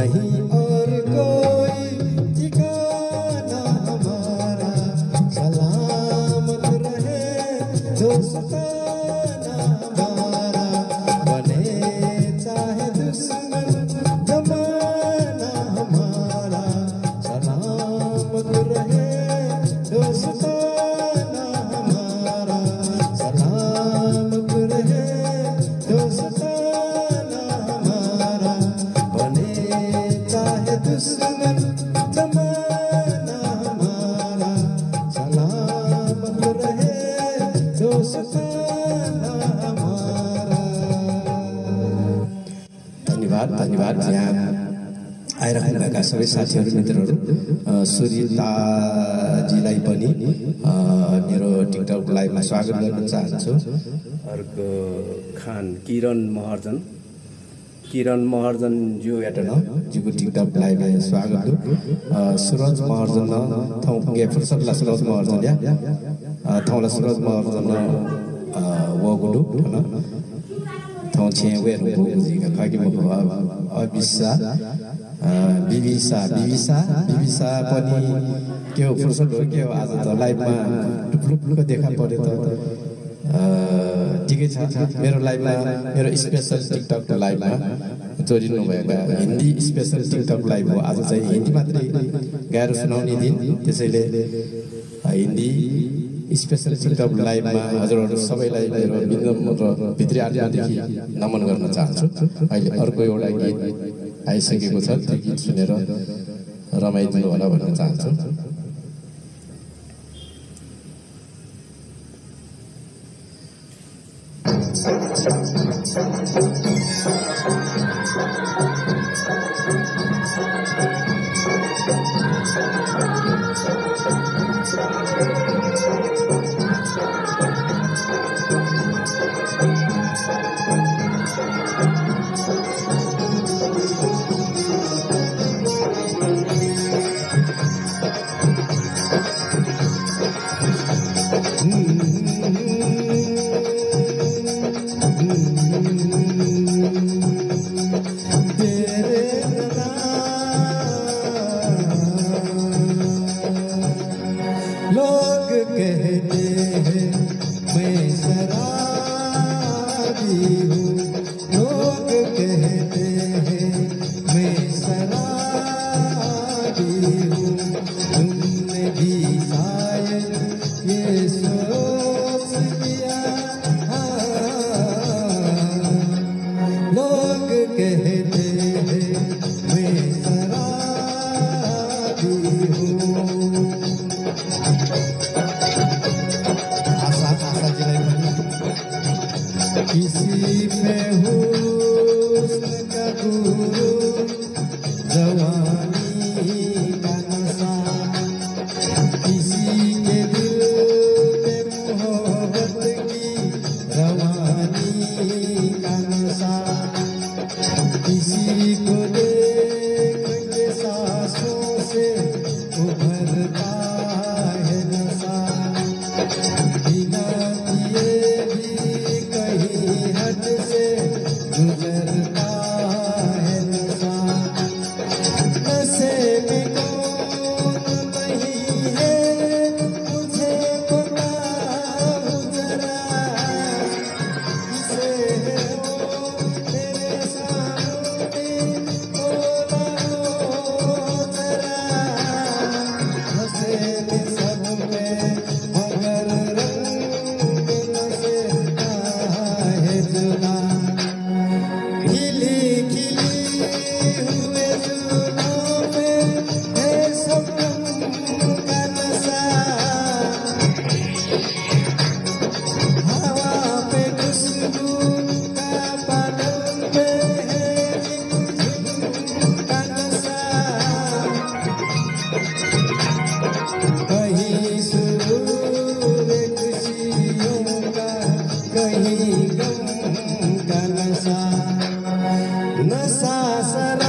नहीं और कोई ठिकाना हमारा, सलामत रहे दोस्ताना हमारा, बने चाहे दुश्मन जमाना हमारा, सलामत रहे दोस्ताना हमारा, सलामत रहे दोस्ताना हमारा, बने चाहे दुश्मन जमाना हमारा, सलामत रहे दोस्ताना हमारा। धन्यवाद धन्यवाद। यहाँ आइराख्नुभएका सबै साथीहरू मित्रहरू, सुरिताजीलाई पनि मेरो टिकटक लाइभमा स्वागत गर्न चाहन्छु। अर्को खान किरण महर्जन ज्यू हेटन ज्यूको टिकटक लाइभमा स्वागत हो। सुरज महर्जन ठाउँ पुगे फुर्सदला सुरज महर्जन या ठाउँला सुरज महर्जन वगुडु ठाउँ छे वेर बुझिका खाकी म अबिसा बिबिसा पनि के हो फुर्सद हो के हो आज त लाइभमा टुप्लुप्लुको देखा पर्यो त ठिकै छ। मेरो लाइभमा मेरो स्पेसल टिकटक लाइभमा जोडिनु भएका हिन्दी स्पेसल टिकटक लाइभ हो। आज चाहिँ हिन्दी मात्रै गाएर सुनाउने दिन, त्यसैले हिन्दी स्पेसल टिकटक लाइभमा हजुरहरू सबैलाई मेरो विनम्र र भित्री आत्मादेखि नमन गर्न चाहन्छु। अहिले अर्को एउटा गीत आइसकेको छ, त्यो गीत सुनेर रमाइदिनु होला भन्न चाहन्छु। लोग कहते हैं मैं शराबी हूँ, लोग कहते हैं मैं शराबी हूँ, तुमने भी शायद ये सोच लिया। लोग कहते हैं मैं शराबी हूँ। किसी पे हुस्न का गुरु, जवानी का नशा, किसी के दिल पे मोहब्बत की रवानी का नशा, किसी को देख के सांसों से उभरता है नशा, बिना किए भी कहीं हद से गुजरता है नशा। नशे में कौन नहीं है मुझे बताओ जरा, किसे है वो तेरे सामने बोला जरा। नशे में सब में मगर रंग नशे का है जुदा, खिली खिली हुए जुनों में है सबनम का नशा, हवा पे खुशबू का बादल पे है झुम का नशा, कहीं सुरूर खुशियों का कहीं गम का नशा, नशा सर